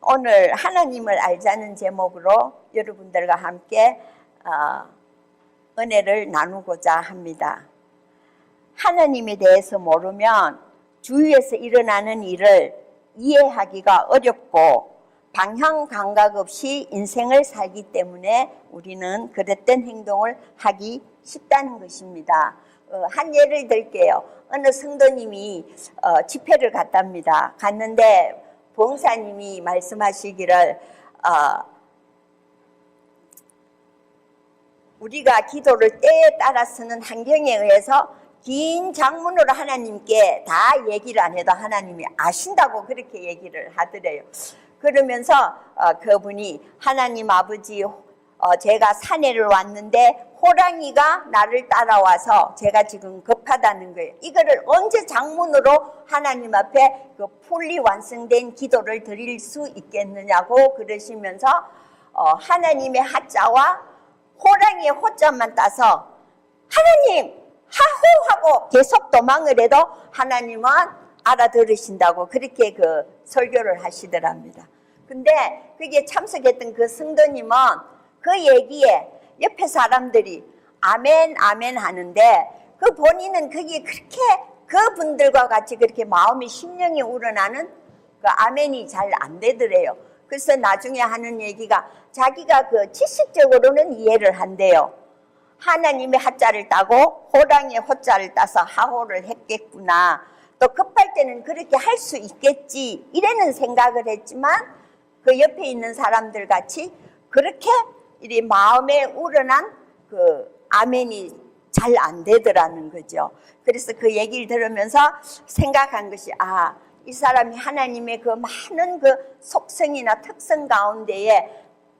오늘 하나님을 알자는 제목으로 여러분들과 함께 은혜를 나누고자 합니다. 하나님에 대해서 모르면 주위에서 일어나는 일을 이해하기가 어렵고 방향 감각 없이 인생을 살기 때문에 우리는 그랬던 행동을 하기 쉽다는 것입니다. 한 예를 들게요. 어느 성도님이 집회를 갔답니다. 갔는데 봉사님이 말씀하시기를 우리가 기도를 때에 따라서는 환경에 의해서 긴 장문으로 하나님께 다 얘기를 안 해도 하나님이 아신다고 그렇게 얘기를 하더래요. 그러면서 그분이 하나님 아버지 제가 산에를 왔는데 호랑이가 나를 따라와서 제가 지금 급하다는 거예요. 이거를 언제 장문으로 하나님 앞에 그 풀리 완성된 기도를 드릴 수 있겠느냐고 그러시면서 하나님의 하자와 호랑이의 호자만 따서 하나님 하호하고 계속 도망을 해도 하나님은 알아들으신다고 그렇게 그 설교를 하시더랍니다. 근데 그게 참석했던 그 성도님은 그 얘기에 옆에 사람들이 아멘 아멘 하는데 그 본인은 그게 그렇게 그분들과 같이 그렇게 마음이 심령이 우러나는 그 아멘이 잘 안 되더래요. 그래서 나중에 하는 얘기가 자기가 그 지식적으로는 이해를 한대요. 하나님의 하자를 따고 호랑이의 호자를 따서 하호를 했겠구나. 또 급할 때는 그렇게 할 수 있겠지 이래는 생각을 했지만 그 옆에 있는 사람들 같이 그렇게 이 마음에 우러난 그 아멘이 잘 안 되더라는 거죠. 그래서 그 얘기를 들으면서 생각한 것이 이 사람이 하나님의 그 많은 그 속성이나 특성 가운데에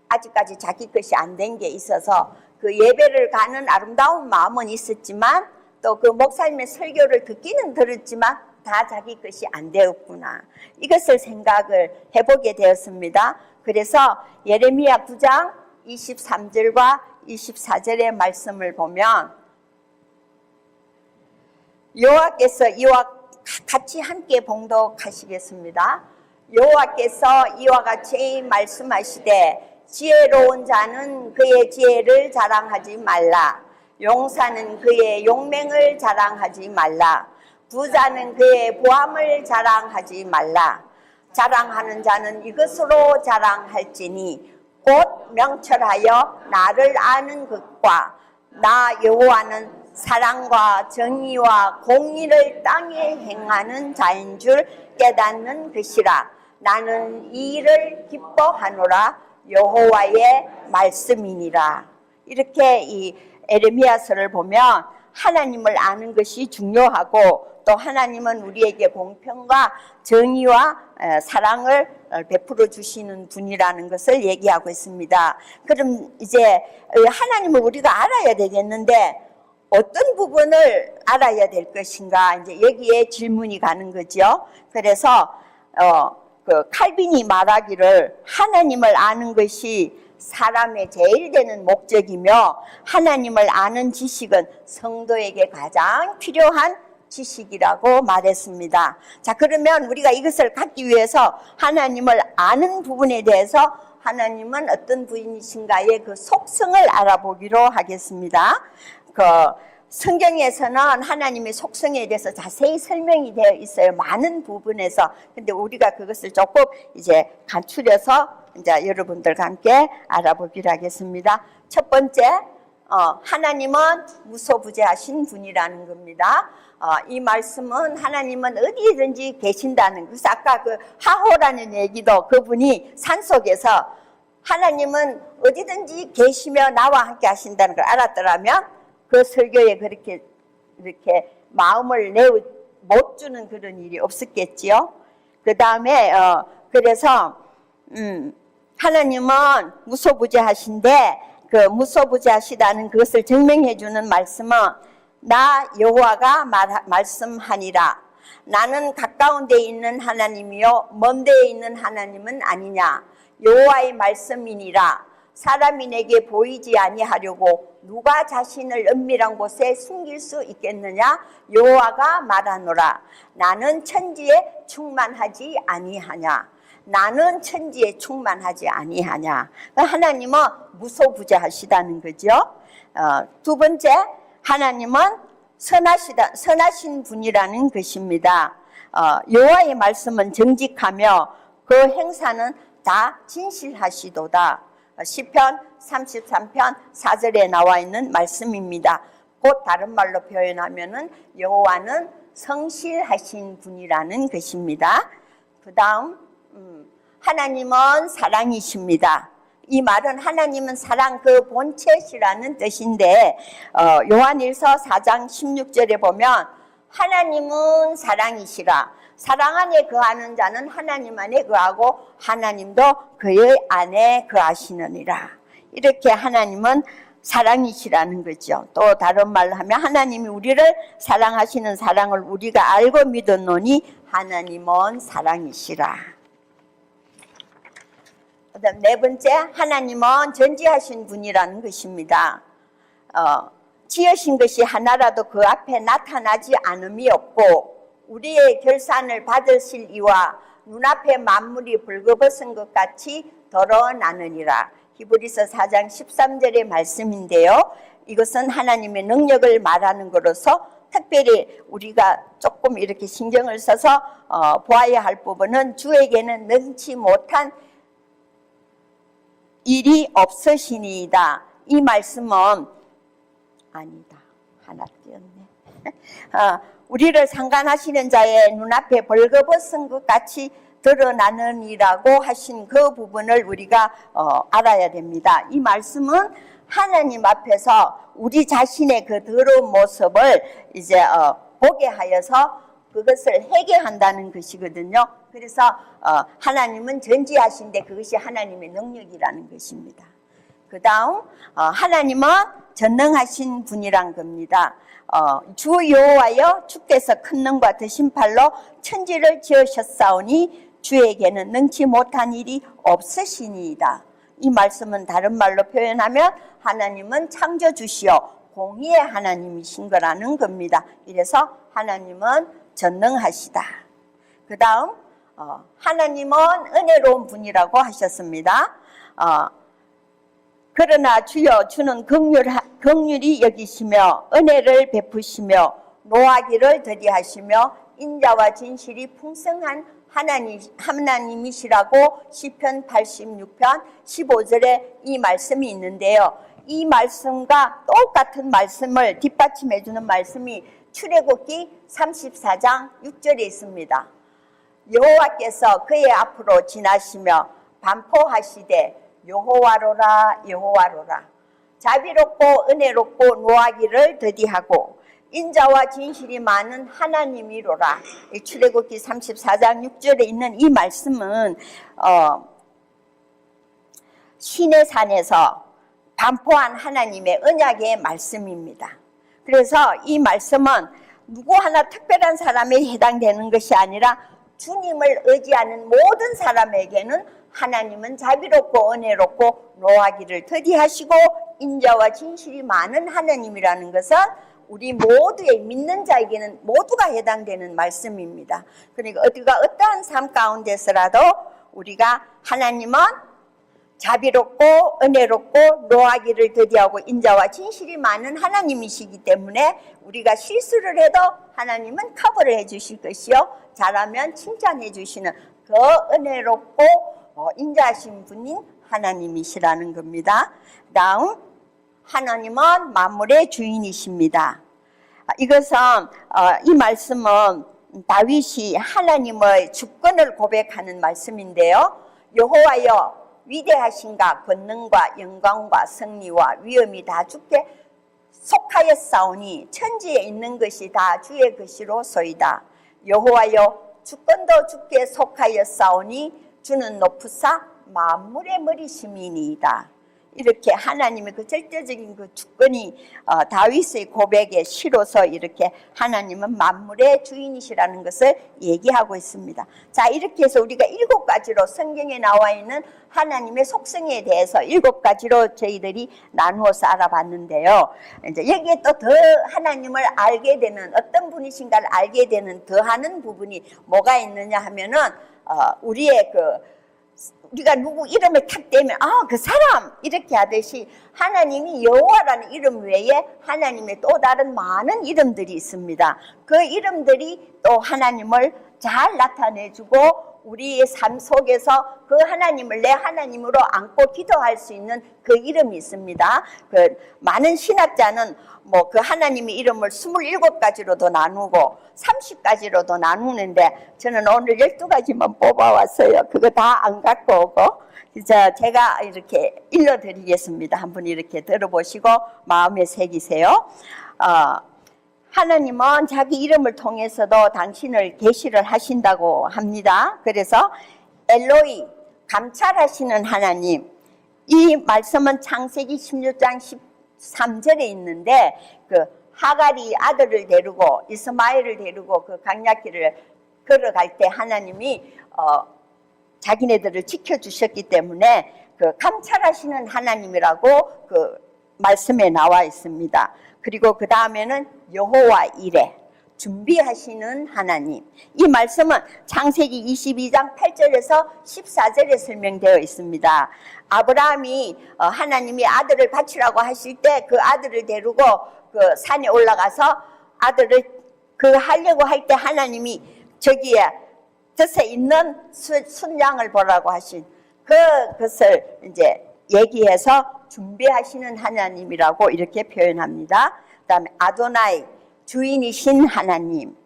아직까지 자기 것이 안 된 게 있어서 그 예배를 가는 아름다운 마음은 있었지만 또 그 목사님의 설교를 듣기는 들었지만 다 자기 것이 안 되었구나. 이것을 생각을 해보게 되었습니다. 그래서 예레미야 9장 23절과 24절의 말씀을 보면 여호와께서 이와 같이 함께 봉독하시겠습니다. 여호와께서 이와 같이 말씀하시되 지혜로운 자는 그의 지혜를 자랑하지 말라. 용사는 그의 용맹을 자랑하지 말라. 부자는 그의 보함을 자랑하지 말라. 자랑하는 자는 이것으로 자랑할지니 곧 명철하여 나를 아는 것과 나 여호와는 사랑과 정의와 공의를 땅에 행하는 자인 줄 깨닫는 것이라. 나는 이 일을 기뻐하노라. 여호와의 말씀이니라. 이렇게 이 에레미야서를 보면 하나님을 아는 것이 중요하고 또 하나님은 우리에게 공평과 정의와 사랑을 베풀어 주시는 분이라는 것을 얘기하고 있습니다. 그럼 이제 하나님을 우리가 알아야 되겠는데 어떤 부분을 알아야 될 것인가 이제 여기에 질문이 가는 거죠. 그래서 그 칼빈이 말하기를 하나님을 아는 것이 사람의 제일 되는 목적이며 하나님을 아는 지식은 성도에게 가장 필요한 지식이라고 말했습니다. 자, 그러면 우리가 이것을 갖기 위해서 하나님을 아는 부분에 대해서 하나님은 어떤 분이신가의 그 속성을 알아보기로 하겠습니다. 그 성경에서는 하나님의 속성에 대해서 자세히 설명이 되어 있어요. 많은 부분에서. 근데 우리가 그것을 조금 이제 간추려서 이제 여러분들과 함께 알아보기로 하겠습니다. 첫 번째, 하나님은 무소부재하신 분이라는 겁니다. 이 말씀은 하나님은 어디든지 계신다는, 그래서 아까 그 하호라는 얘기도 그분이 산속에서 하나님은 어디든지 계시며 나와 함께 하신다는 걸 알았더라면 그 설교에 그렇게 이렇게 마음을 못 주는 그런 일이 없었겠지요. 그 다음에 그래서 하나님은 무소부재하신데 그 무소부재하시다는 그것을 증명해 주는 말씀은 나 여호와가 말씀하니라. 나는 가까운 데에 있는 하나님이요 먼 데에 있는 하나님은 아니냐. 여호와의 말씀이니라. 사람이 내게 보이지 아니하려고 누가 자신을 은밀한 곳에 숨길 수 있겠느냐. 여호와가 말하노라. 나는 천지에 충만하지 아니하냐. 나는 천지에 충만하지 아니하냐. 하나님은 무소부재하시다는 거죠. 두 번째, 하나님은 선하신 분이라는 것입니다. 여호와의 말씀은 정직하며 그 행사는 다 진실하시도다. 시편 33편 4절에 나와 있는 말씀입니다. 곧 다른 말로 표현하면은 여호와는 성실하신 분이라는 것입니다. 그 다음 하나님은 사랑이십니다. 이 말은 하나님은 사랑 그 본체시라는 뜻인데 요한일서 4장 16절에 보면 하나님은 사랑이시라. 사랑 안에 거하는 자는 하나님 안에 거하고 하나님도 그의 안에 거하시느니라. 이렇게 하나님은 사랑이시라는 거죠. 또 다른 말로 하면 하나님이 우리를 사랑하시는 사랑을 우리가 알고 믿었노니 하나님은 사랑이시라. 그다음 네 번째, 하나님은 전지하신 분이라는 것입니다. 지으신 것이 하나라도 그 앞에 나타나지 않음이 없고 우리의 결산을 받으실 이와 눈앞에 만물이 벌거벗은 것 같이 드러나느니라. 히브리서 4장 13절의 말씀인데요. 이것은 하나님의 능력을 말하는 것으로서 특별히 우리가 조금 이렇게 신경을 써서 보아야 할 부분은 주에게는 능치 못한 일이 없으시니이다. 이 말씀은 아니다. 하나 띄었네. 우리를 상관하시는 자의 눈앞에 벌거벗은 것 같이 드러나느니라고 하신 그 부분을 우리가 알아야 됩니다. 이 말씀은 하나님 앞에서 우리 자신의 그 더러운 모습을 이제 보게 하여서 그것을 해결한다는 것이거든요. 그래서 하나님은 전지하신데 그것이 하나님의 능력이라는 것입니다. 그 다음 하나님은 전능하신 분이란 겁니다. 주 여호와여 주께서 큰 능과 드신 팔로 천지를 지으셨사오니 주에게는 능치 못한 일이 없으시니이다. 이 말씀은 다른 말로 표현하면 하나님은 창조주시오 공의의 하나님이신 거라는 겁니다. 이래서 하나님은 전능하시다. 그 다음 하나님은 은혜로운 분이라고 하셨습니다. 그러나 주여 주는 긍휼히 여기시며 은혜를 베푸시며 노하기를 더디하시며 인자와 진실이 풍성한 하나님이시라고 시편 86편 15절에 이 말씀이 있는데요. 이 말씀과 똑같은 말씀을 뒷받침해 주는 말씀이 출애굽기 34장 6절에 있습니다. 여호와께서 그의 앞으로 지나시며 반포하시되 여호와로라 여호와로라 자비롭고 은혜롭고 노하기를 더디하고 인자와 진실이 많은 하나님이로라. 출애굽기 34장 6절에 있는 이 말씀은 시내산에서 반포한 하나님의 언약의 말씀입니다. 그래서 이 말씀은 누구 하나 특별한 사람에 해당되는 것이 아니라 주님을 의지하는 모든 사람에게는 하나님은 자비롭고 은혜롭고 노하기를 더디하시고 인자와 진실이 많은 하나님이라는 것은 우리 모두의 믿는 자에게는 모두가 해당되는 말씀입니다. 그러니까 어디가 어떠한 삶 가운데서라도 우리가 하나님은 자비롭고 은혜롭고 노하기를 더디하고 인자와 진실이 많은 하나님이시기 때문에 우리가 실수를 해도 하나님은 커버를 해주실 것이요 잘하면 칭찬해 주시는 그 은혜롭고 인자하신 분인 하나님이시라는 겁니다. 다음 하나님은 만물의 주인이십니다. 이것은 이 말씀은 다윗이 하나님의 주권을 고백하는 말씀인데요. 여호와여 위대하신가 권능과 영광과 승리와 위엄이 다 주께 속하였사오니 천지에 있는 것이 다 주의 것이로소이다. 여호와여 주권도 주께 속하였사오니 주는 높으사 만물의 머리심이니이다. 이렇게 하나님의 그 절대적인 그 주권이 다윗의 고백에 실어서 이렇게 하나님은 만물의 주인이시라는 것을 얘기하고 있습니다. 자, 이렇게 해서 우리가 7가지로 성경에 나와 있는 하나님의 속성에 대해서 7가지로 저희들이 나누어서 알아봤는데요. 이제 여기에 또 더 하나님을 알게 되는 어떤 분이신가를 알게 되는 더하는 부분이 뭐가 있느냐 하면은 우리의 그 우리가 누구 이름을 탁 대면 그 사람 이렇게 하듯이 하나님이 여호와라는 이름 외에 하나님의 또 다른 많은 이름들이 있습니다. 그 이름들이 또 하나님을 잘 나타내주고 우리의 삶 속에서 그 하나님을 내 하나님으로 안고 기도할 수 있는 그 이름이 있습니다. 그 많은 신학자는 뭐 그 하나님의 이름을 27가지로도 나누고 30가지로도 나누는데 저는 오늘 12가지만 뽑아왔어요. 그거 다 안 갖고 오고 제가 이렇게 읽어드리겠습니다. 한번 이렇게 들어보시고 마음에 새기세요. 하나님은 자기 이름을 통해서도 당신을 계시를 하신다고 합니다. 그래서 엘로이, 감찰하시는 하나님, 이 말씀은 창세기 16장 13절에 있는데 그 하갈이 아들을 데리고 이스마엘을 데리고 그 광야길을 걸어갈 때 하나님이 자기네들을 지켜주셨기 때문에 그 감찰하시는 하나님이라고 그 말씀에 나와 있습니다. 그리고 그 다음에는 여호와 이레, 준비하시는 하나님. 이 말씀은 창세기 22장 8절에서 14절에 설명되어 있습니다. 아브라함이 하나님이 아들을 바치라고 하실 때 그 아들을 데리고 그 산에 올라가서 아들을 그 하려고 할 때 하나님이 저기에 젖에 있는 순양을 보라고 하신 그것을 이제 얘기해서 준비하시는 하나님이라고 이렇게 표현합니다. 그 다음에 아도나이, 주인이신 하나님.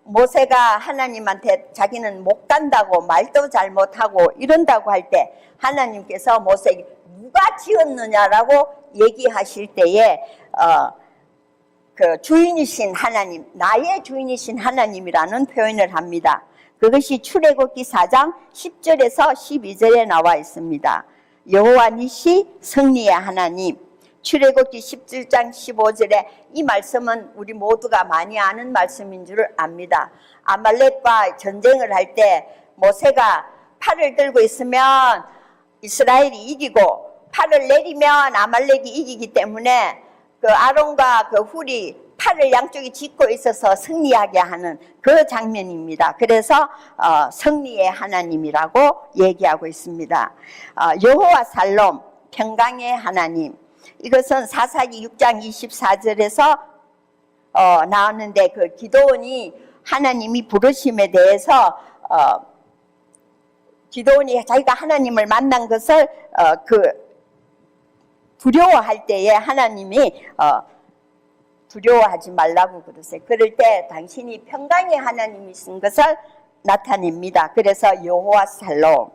모세가 하나님한테 자기는 못 간다고 말도 잘 못하고 이런다고 할 때 하나님께서 모세에게 누가 지었느냐라고 얘기하실 때에 그 주인이신 하나님, 나의 주인이신 하나님이라는 표현을 합니다. 그것이 출애굽기 4장 10절에서 12절에 나와 있습니다. 여호와 니시 승리의 하나님. 출애굽기 17장 15절에 이 말씀은 우리 모두가 많이 아는 말씀인 줄 압니다. 아말렉과 전쟁을 할 때 모세가 팔을 들고 있으면 이스라엘이 이기고 팔을 내리면 아말렉이 이기기 때문에 그 아론과 그 훌이 팔을 양쪽에 짚고 있어서 승리하게 하는 그 장면입니다. 그래서 승리의 하나님이라고 얘기하고 있습니다. 여호와 살롬, 평강의 하나님. 이것은 사사기 6장 24절에서 나왔는데 그 기도원이 하나님이 부르심에 대해서 기도원이 자기가 하나님을 만난 것을 두려워할 때에 하나님이 두려워하지 말라고 그러세요. 그럴 때 당신이 평강의 하나님이신 것을 나타냅니다. 그래서 여호와 살롬.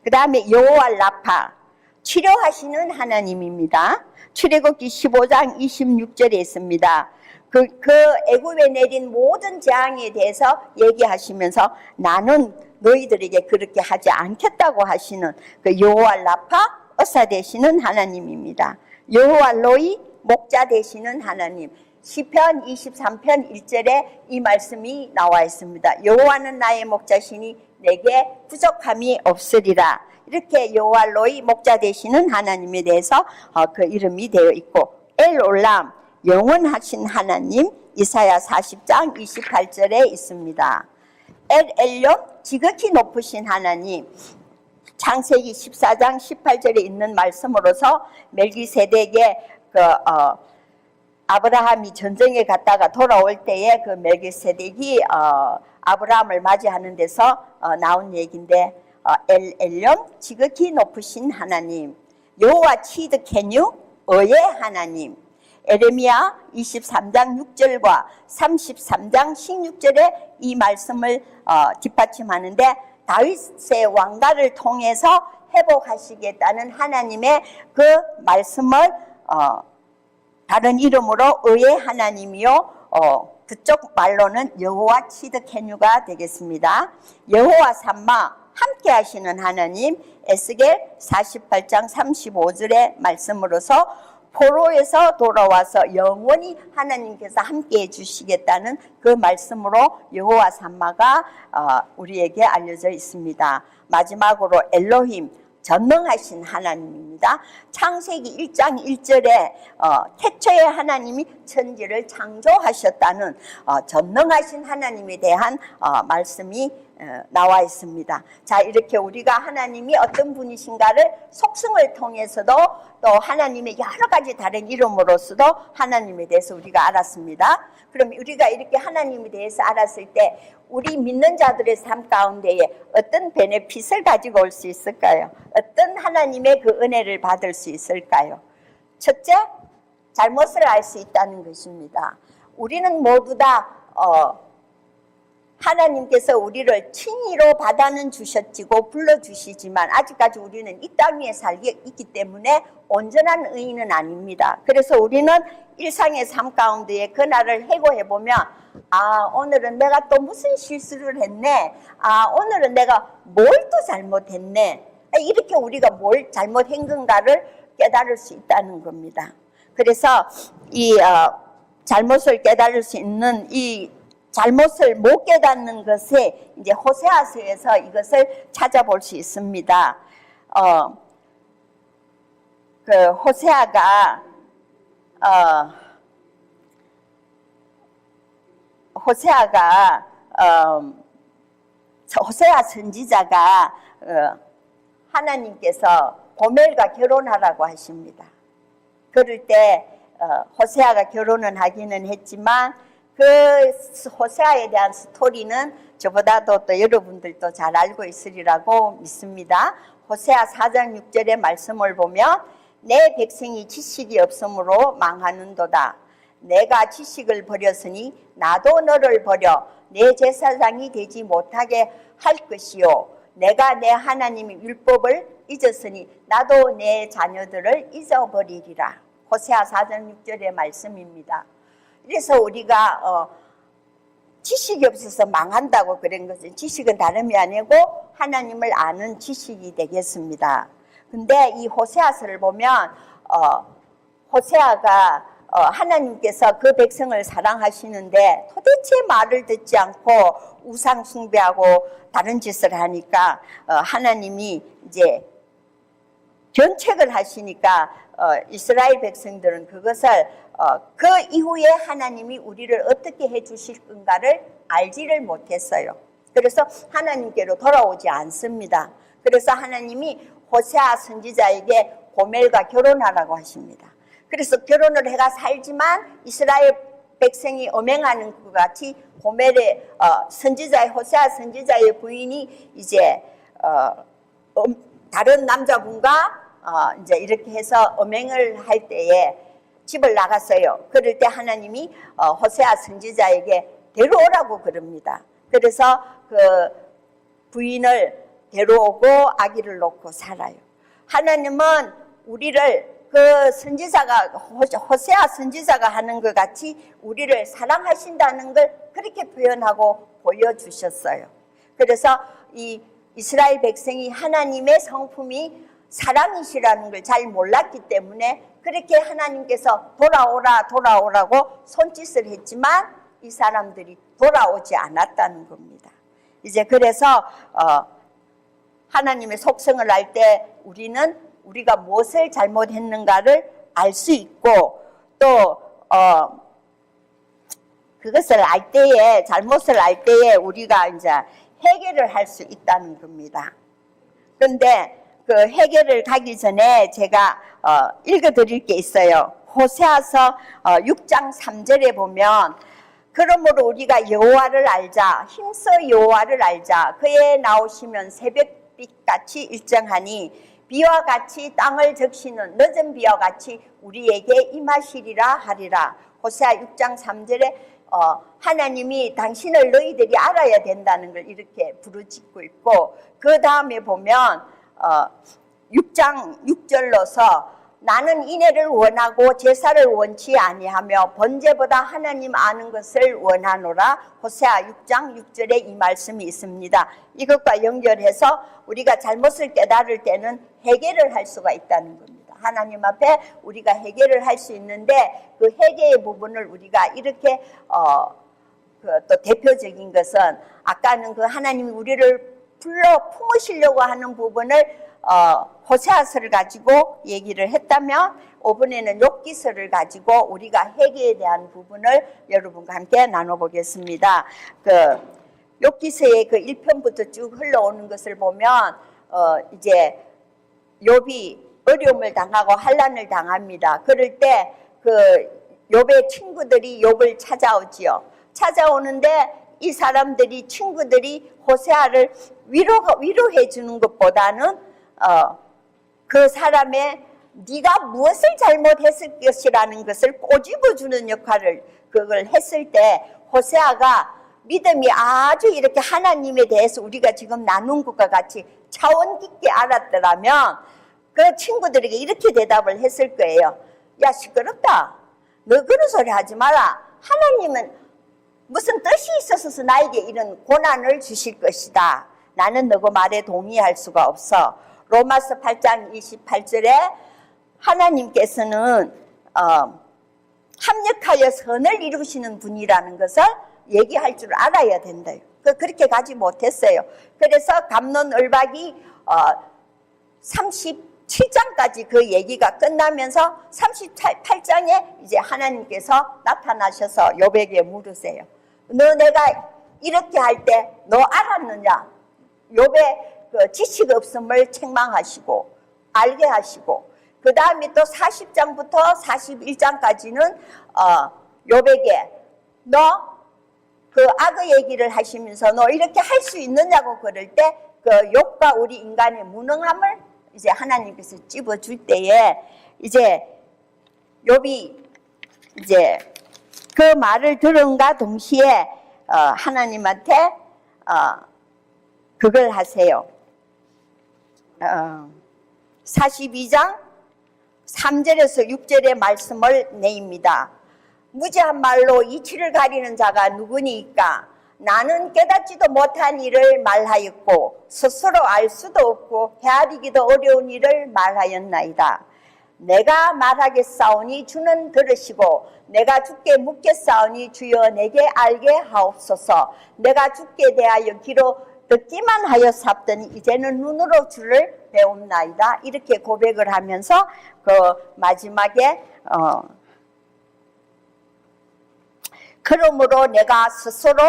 그 다음에 여호와 라파, 치료하시는 하나님입니다. 출애굽기 15장 26절에 있습니다. 그 애굽에 내린 모든 재앙에 대해서 얘기하시면서 나는 너희들에게 그렇게 하지 않겠다고 하시는 그 여호와 라파, 의사 되시는 하나님입니다. 여호와 로이, 목자 되시는 하나님. 시편 23편 1절에 이 말씀이 나와 있습니다. 여호와는 나의 목자시니 내게 부족함이 없으리라. 이렇게 여호와 로이, 목자 되시는 하나님에 대해서 그 이름이 되어 있고, 엘올람, 영원하신 하나님, 이사야 40장 28절에 있습니다. 엘엘yon, 지극히 높으신 하나님. 창세기 14장 18절에 있는 말씀으로서 멜기세덱의 아브라함이 전쟁에 갔다가 돌아올 때에 그 멜기세덱이 아브라함을 맞이하는 데서 나온 얘기인데, 엘yon, 지극히 높으신 하나님. 여호와 치드케뉴, 의의 하나님. 에레미야 23장 6절과 33장 16절에 이 말씀을 뒷받침하는데, 다윗의 왕가를 통해서 회복하시겠다는 하나님의 그 말씀을 다른 이름으로 의의 하나님이요, 그쪽 말로는 여호와 치드케뉴가 되겠습니다. 여호와 삼마, 함께 하시는 하나님. 에스겔 48장 35절의 말씀으로서 포로에서 돌아와서 영원히 하나님께서 함께 해주시겠다는 그 말씀으로 여호와 삼마가 우리에게 알려져 있습니다. 마지막으로 엘로힘, 전능하신 하나님입니다. 창세기 1장 1절에 태초에 하나님이 만천지를 창조하셨다는 전능하신 하나님에 대한 말씀이 나와 있습니다. 자, 이렇게 우리가 하나님이 어떤 분이신가를 속성을 통해서도 또 하나님의 여러 가지 다른 이름으로서도 하나님에 대해서 우리가 알았습니다. 그럼 우리가 이렇게 하나님에 대해서 알았을 때 우리 믿는 자들의 삶 가운데에 어떤 베네핏을 가지고 올 수 있을까요? 어떤 하나님의 그 은혜를 받을 수 있을까요? 첫째, 잘못을 알 수 있다는 것입니다. 우리는 모두 다 하나님께서 우리를 친히로 받아는 주셨지고 불러주시지만 아직까지 우리는 이 땅 위에 살고 있기 때문에 온전한 의인은 아닙니다. 그래서 우리는 일상의 삶 가운데에 그날을 해고해보면 오늘은 내가 또 무슨 실수를 했네. 오늘은 내가 뭘 또 잘못했네. 이렇게 우리가 뭘 잘못한 건가를 깨달을 수 있다는 겁니다. 그래서 이 잘못을 깨달을 수 있는 이 잘못을 못 깨닫는 것에 이제 호세아서에서 이것을 찾아볼 수 있습니다. 그 호세아가 호세아 선지자가 하나님께서 고멜과 결혼하라고 하십니다. 그럴 때 호세아가 결혼은 하기는 했지만 그 호세아에 대한 스토리는 저보다도 또 여러분들도 잘 알고 있으리라고 믿습니다. 호세아 4장 6절의 말씀을 보면 내 백성이 지식이 없으므로 망하는도다. 내가 지식을 버렸으니 나도 너를 버려 내 제사장이 되지 못하게 할 것이요. 내가 내 하나님의 율법을 잊었으니 나도 내 자녀들을 잊어버리리라. 호세아 4장 6절의 말씀입니다. 그래서 우리가 지식이 없어서 망한다고 그런 것은 지식은 다름이 아니고 하나님을 아는 지식이 되겠습니다. 근데 이 호세아서를 보면 호세아가 하나님께서 그 백성을 사랑하시는데 도대체 말을 듣지 않고 우상 숭배하고 다른 짓을 하니까 하나님이 이제 견책을 하시니까 이스라엘 백성들은 그것을 그 이후에 하나님이 우리를 어떻게 해주실 건가를 알지를 못했어요. 그래서 하나님께로 돌아오지 않습니다. 그래서 하나님이 호세아 선지자에게 고멜과 결혼하라고 하십니다. 그래서 결혼을 해가 살지만 이스라엘 백성이 엄행하는 것 같이 고멜의 선지자의 호세아 선지자의 부인이 이제 다른 남자분과 이제 이렇게 해서 엄행을 할 때에 집을 나갔어요. 그럴 때 하나님이 호세아 선지자에게 데려오라고 그럽니다. 그래서 그 부인을 데려오고 아기를 놓고 살아요. 하나님은 우리를 그 선지자가 호세아 선지자가 하는 것 같이 우리를 사랑하신다는 걸 그렇게 표현하고 보여주셨어요. 그래서 이 이스라엘 백성이 하나님의 성품이 사랑이시라는 걸 잘 몰랐기 때문에 그렇게 하나님께서 돌아오라고 손짓을 했지만 이 사람들이 돌아오지 않았다는 겁니다. 이제 그래서 하나님의 속성을 알 때 우리가 무엇을 잘못했는가를 알 수 있고 또 그것을 알 때에 잘못을 알 때에 우리가 이제 해결을 할 수 있다는 겁니다. 그런데 그 해결을 가기 전에 제가 읽어드릴 게 있어요. 호세아서 6장 3절에 보면 그러므로 우리가 여호와를 알자 힘써 여호와를 알자 그의 나오시면 새벽빛같이 일정하니 비와 같이 땅을 적시는 늦은 비와 같이 우리에게 임하시리라 하리라. 호세아 6장 3절에 하나님이 당신을 너희들이 알아야 된다는 걸 이렇게 부르짖고 있고 그 다음에 보면 6장 6절로서 나는 인애를 원하고 제사를 원치 아니하며 번제보다 하나님 아는 것을 원하노라. 호세아 6장 6절에 이 말씀이 있습니다. 이것과 연결해서 우리가 잘못을 깨달을 때는 해결을 할 수가 있다는 겁니다. 하나님 앞에 우리가 해결을 할 수 있는데 그 해결의 부분을 우리가 이렇게 또 대표적인 것은 아까는 그 하나님이 우리를 불러 품으시려고 하는 부분을 호세아서를 가지고 얘기를 했다면 5번에는 욥기서를 가지고 우리가 회개에 대한 부분을 여러분과 함께 나눠보겠습니다. 욥기서의 1편부터 쭉 흘러오는 것을 보면 이제 욥이 어려움을 당하고 환난을 당합니다. 그럴 때 욥의 친구들이 욥을 찾아오지요. 찾아오는데 이 사람들이 친구들이 호세아를 위로해 주는 것보다는 그 사람의 네가 무엇을 잘못했을 것이라는 것을 꼬집어주는 역할을 그걸 했을 때 호세아가 믿음이 아주 이렇게 하나님에 대해서 우리가 지금 나눈 것과 같이 차원 깊게 알았더라면 그 친구들에게 이렇게 대답을 했을 거예요. 야, 시끄럽다. 너 그런 소리 하지 마라. 하나님은 무슨 뜻이 있어서 나에게 이런 고난을 주실 것이다. 나는 너그 말에 동의할 수가 없어. 로마서 8장 28절에 하나님께서는 합력하여 선을 이루시는 분이라는 것을 얘기할 줄 알아야 된다. 그렇게 가지 못했어요. 그래서 갑론을박이 37장까지 그 얘기가 끝나면서 38장에 이제 하나님께서 나타나셔서 욥에게 물으세요. 너 내가 이렇게 할 때 너 알았느냐? 욥의 지식 없음을 책망하시고 알게 하시고 그 다음에 또 40장부터 41장까지는 욥에게 너 그 악의 얘기를 하시면서 너 이렇게 할 수 있느냐고 그럴 때 그 욥과 우리 인간의 무능함을 이제 하나님께서 찝어줄 때에 이제 욥이 이제 그 말을 들은가 동시에 하나님한테 그걸 하세요. 42장 3절에서 6절의 말씀을 내입니다. 무지한 말로 이치를 가리는 자가 누구니까? 나는 깨닫지도 못한 일을 말하였고 스스로 알 수도 없고 헤아리기도 어려운 일을 말하였나이다. 내가 말하겠사오니 주는 들으시고 내가 주께 묻겠사오니 주여 내게 알게 하옵소서. 내가 주께 대하여 귀로 듣기만 하여 삽더니 이제는 눈으로 주를 배움나이다. 이렇게 고백을 하면서 그 마지막에 그러므로 내가 스스로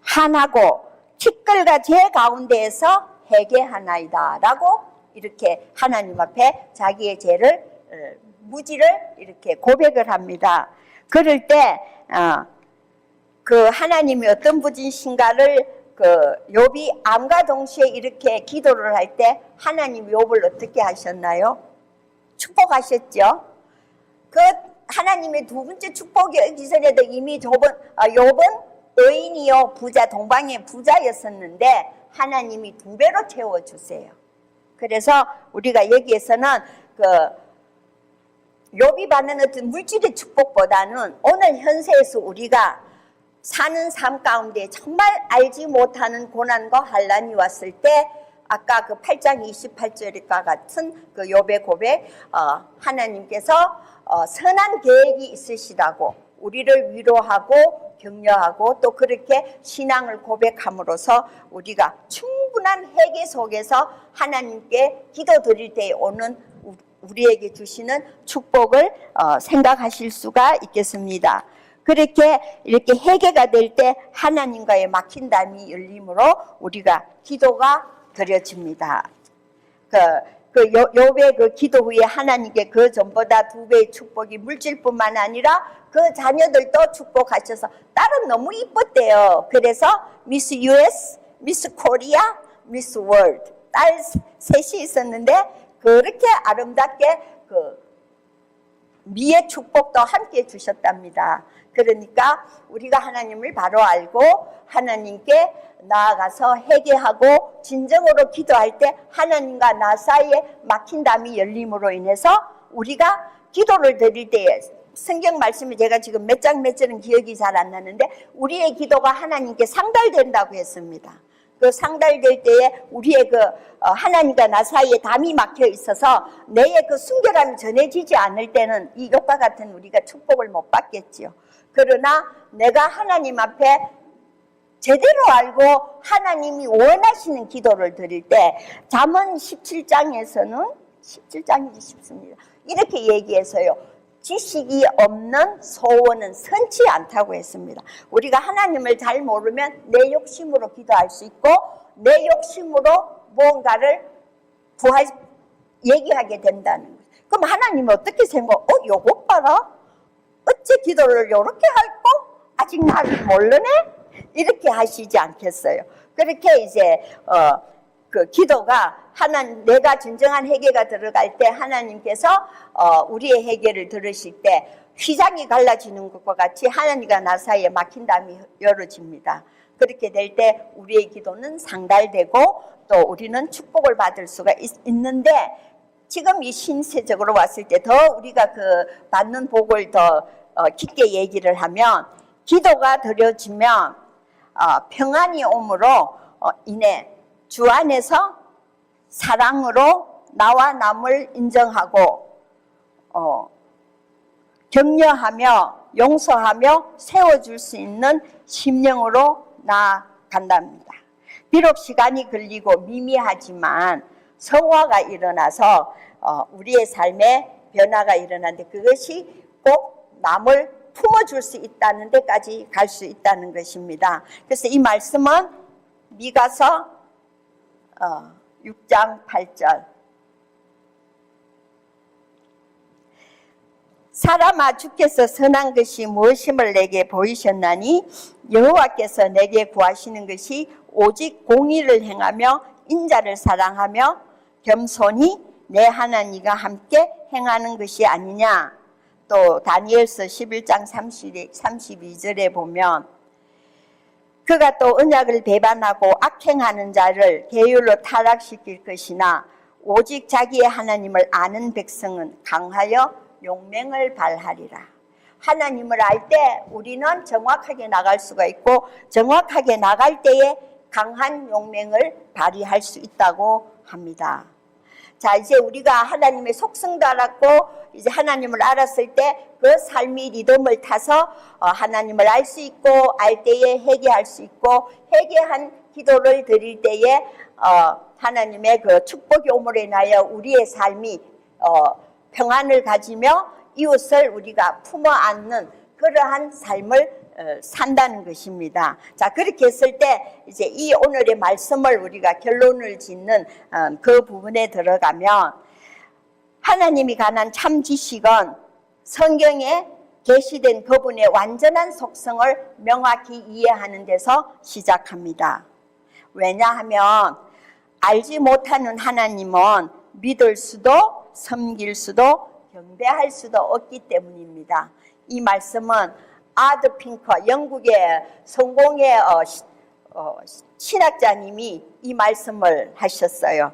한하고 티끌과 제 가운데에서 회개하나이다 라고 이렇게 하나님 앞에 자기의 죄를 무지를 이렇게 고백을 합니다. 그럴 때 그 하나님이 어떤 분이신가를 욥이 암과 동시에 이렇게 기도를 할 때 하나님이 욥을 어떻게 하셨나요? 축복하셨죠. 그 하나님의 두 번째 축복이 오기 전에도 이미 욥은 의인이요 부자 동방의 부자였었는데 하나님이 2배로 채워주세요. 그래서 우리가 여기에서는 욥이 받는 어떤 물질의 축복보다는 오늘 현세에서 우리가 사는 삶 가운데 정말 알지 못하는 고난과 환난이 왔을 때 아까 그 8장 28절과 같은 그 욥의 고백 하나님께서 선한 계획이 있으시다고 우리를 위로하고 격려하고 또 그렇게 신앙을 고백함으로써 우리가 충분한 회개 속에서 하나님께 기도드릴 때에 오는 우리에게 주시는 축복을 생각하실 수가 있겠습니다. 그렇게 이렇게 회개가 될 때 하나님과의 막힌 담이 열림으로 우리가 기도가 드려집니다. 욥의 그 기도 후에 하나님께 그 전보다 2배의 축복이 물질뿐만 아니라 그 자녀들도 축복하셔서 딸은 너무 이뻤대요. 그래서 미스 US, 미스 코리아, 미스 월드 딸 셋이 있었는데 그렇게 아름답게 미의 축복도 함께 주셨답니다. 그러니까 우리가 하나님을 바로 알고 하나님께 나아가서 회개하고 진정으로 기도할 때 하나님과 나 사이에 막힌 담이 열림으로 인해서 우리가 기도를 드릴 때에 성경 말씀이 제가 지금 몇 장 몇 절은 기억이 잘 안 나는데 우리의 기도가 하나님께 상달된다고 했습니다. 그 상달될 때에 우리의 하나님과 나 사이에 담이 막혀 있어서 내의 그 순결함이 전해지지 않을 때는 이것과 같은 우리가 축복을 못 받겠지요. 그러나 내가 하나님 앞에 제대로 알고 하나님이 원하시는 기도를 드릴 때 잠언 17장에서는 17장이지 싶습니다. 이렇게 얘기해서요. 지식이 없는 소원은 선치 않다고 했습니다. 우리가 하나님을 잘 모르면 내 욕심으로 기도할 수 있고 내 욕심으로 무언가를 얘기하게 된다는 거예요. 그럼 하나님은 어떻게 생각? 요것 봐라. 어째 기도를 요렇게 할까? 아직 나를 모르네? 이렇게 하시지 않겠어요. 그렇게 이제 그 기도가 내가 진정한 회개가 들어갈 때 하나님께서 우리의 회개를 들으실 때 휘장이 갈라지는 것과 같이 하나님과 나 사이에 막힌 담이 열어집니다. 그렇게 될 때 우리의 기도는 상달되고 또 우리는 축복을 받을 수가 있는데 지금 이 신세적으로 왔을 때 더 우리가 그 받는 복을 더 깊게 얘기를 하면 기도가 드려지면 평안이 오므로 인해 주 안에서 사랑으로 나와 남을 인정하고 격려하며 용서하며 세워줄 수 있는 심령으로 나아간답니다. 비록 시간이 걸리고 미미하지만 성화가 일어나서 우리의 삶에 변화가 일어나는데 그것이 꼭 남을 품어줄 수 있다는 데까지 갈 수 있다는 것입니다. 그래서 이 말씀은 미가서 6장 8절 사람아 주께서 선한 것이 무엇임을 내게 보이셨나니 여호와께서 내게 구하시는 것이 오직 공의를 행하며 인자를 사랑하며 겸손히 내 하나님과 함께 행하는 것이 아니냐. 또 다니엘서 11장 32절에 보면 그가 또 언약을 배반하고 악행하는 자를 계율로 타락시킬 것이나 오직 자기의 하나님을 아는 백성은 강하여 용맹을 발하리라. 하나님을 알 때 우리는 정확하게 나갈 수가 있고 정확하게 나갈 때에 강한 용맹을 발휘할 수 있다고 합니다. 자, 이제 우리가 하나님의 속성도 알았고 이제 하나님을 알았을 때 그 삶이 리듬을 타서 하나님을 알 수 있고 알 때에 회개할 수 있고 회개한 기도를 드릴 때에 하나님의 그 축복이 오므로 인하여 우리의 삶이 평안을 가지며 이웃을 우리가 품어 안는 그러한 삶을 산다는 것입니다. 자, 그렇게 했을 때 이제 이 오늘의 말씀을 우리가 결론을 짓는 그 부분에 들어가면 하나님이 관한 참 지식은 성경에 계시된 그분의 완전한 속성을 명확히 이해하는 데서 시작합니다. 왜냐하면 알지 못하는 하나님은 믿을 수도 섬길 수도 경배할 수도 없기 때문입니다. 이 말씀은 아드 핑커 영국의 성공의 신학자님이 이 말씀을 하셨어요.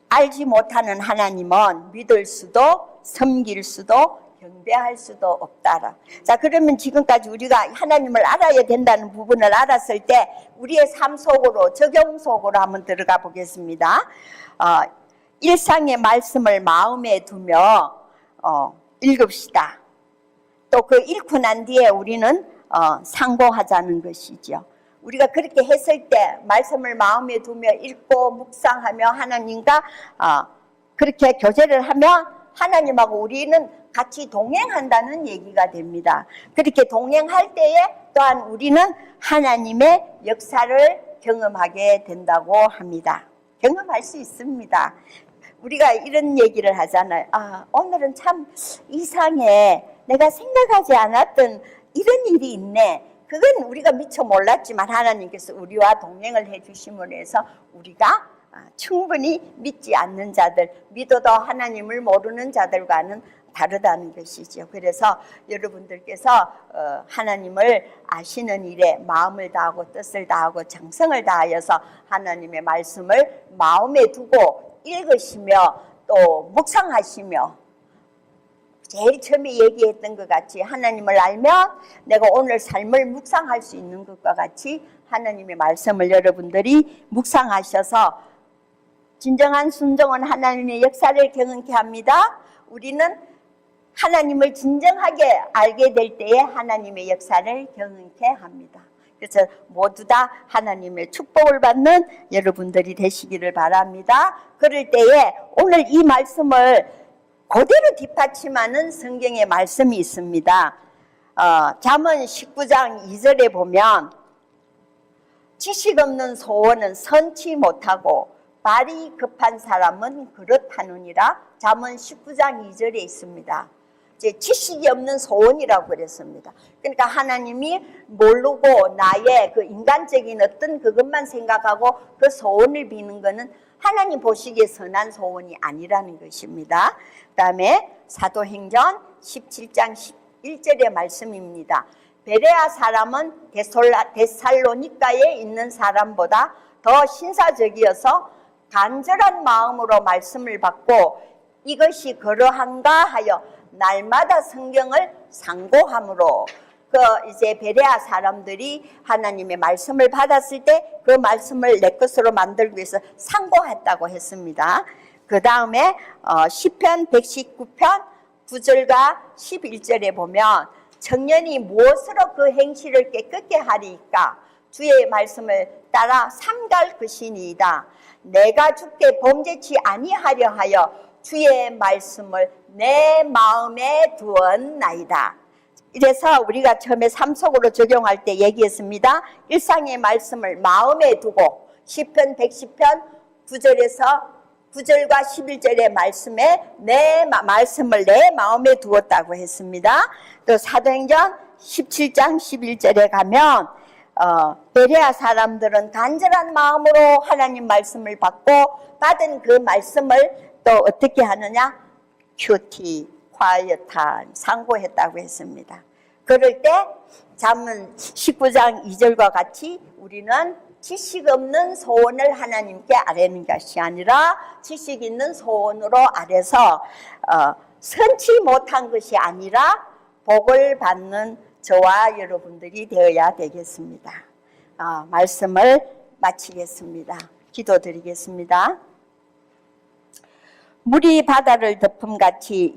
알지 못하는 하나님은 믿을 수도 섬길 수도 경배할 수도 없다라. 자, 그러면 지금까지 우리가 하나님을 알아야 된다는 부분을 알았을 때 우리의 삶 속으로 적용 속으로 한번 들어가 보겠습니다. 일상의 말씀을 마음에 두며 읽읍시다. 또 그 읽고 난 뒤에 우리는 상고하자는 것이죠. 우리가 그렇게 했을 때 말씀을 마음에 두며 읽고 묵상하며 하나님과 그렇게 교제를 하면 하나님하고 우리는 같이 동행한다는 얘기가 됩니다. 그렇게 동행할 때에 또한 우리는 하나님의 역사를 경험하게 된다고 합니다. 경험할 수 있습니다. 우리가 이런 얘기를 하잖아요. 오늘은 참 이상해. 내가 생각하지 않았던 이런 일이 있네. 그건 우리가 미처 몰랐지만 하나님께서 우리와 동행을 해주심으로 해서 우리가 충분히 믿지 않는 자들, 믿어도 하나님을 모르는 자들과는 다르다는 것이죠. 그래서 여러분들께서 하나님을 아시는 일에 마음을 다하고 뜻을 다하고 정성을 다하여서 하나님의 말씀을 마음에 두고 읽으시며 또 묵상하시며 제일 처음에 얘기했던 것 같이 하나님을 알면 내가 오늘 삶을 묵상할 수 있는 것과 같이 하나님의 말씀을 여러분들이 묵상하셔서 진정한 순종은 하나님의 역사를 경험케 합니다. 우리는 하나님을 진정하게 알게 될 때에 하나님의 역사를 경험케 합니다. 그래서 모두 다 하나님의 축복을 받는 여러분들이 되시기를 바랍니다. 그럴 때에 오늘 이 말씀을 그대로 뒷받침하는 성경의 말씀이 있습니다. 잠언 19장 2절에 보면 지식 없는 소원은 선치 못하고 발이 급한 사람은 그렇다느니라. 잠언 19장 2절에 있습니다. 지식이 없는 소원이라고 그랬습니다. 그러니까 하나님이 모르고 나의 그 인간적인 어떤 그것만 생각하고 그 소원을 비는 것은 하나님 보시기에 선한 소원이 아니라는 것입니다. 그 다음에 사도행전 17장 11절의 말씀입니다. 베레아 사람은 데살로니가에 있는 사람보다 더 신사적이어서 간절한 마음으로 말씀을 받고 이것이 그러한가 하여 날마다 성경을 상고함으로 이제 베레아 사람들이 하나님의 말씀을 받았을 때 그 말씀을 내 것으로 만들기 위해서 상고했다고 했습니다. 그 다음에 시편 119편 9절과 11절에 보면 청년이 무엇으로 그 행실을 깨끗게 하리이까 주의 말씀을 따라 삼갈 것이니이다. 내가 주께 범죄치 아니하려 하여 주의 말씀을 내 마음에 두었나이다. 이래서 우리가 처음에 삶 속으로 적용할 때 얘기했습니다. 일상의 말씀을 마음에 두고 시편 110편 9절과 11절의 말씀에 말씀을 내 마음에 두었다고 했습니다. 또 사도행전 17장 11절에 가면 베레아 사람들은 간절한 마음으로 하나님 말씀을 받고 받은 그 말씀을 또 어떻게 하느냐? 큐티, quiet한, 상고했다고 했습니다. 그럴 때 잠언 19장 2절과 같이 우리는 지식 없는 소원을 하나님께 아뢰는 것이 아니라 지식 있는 소원으로 아뢰서 선치 못한 것이 아니라 복을 받는 저와 여러분들이 되어야 되겠습니다. 말씀을 마치겠습니다. 기도드리겠습니다. 물이 바다를 덮음같이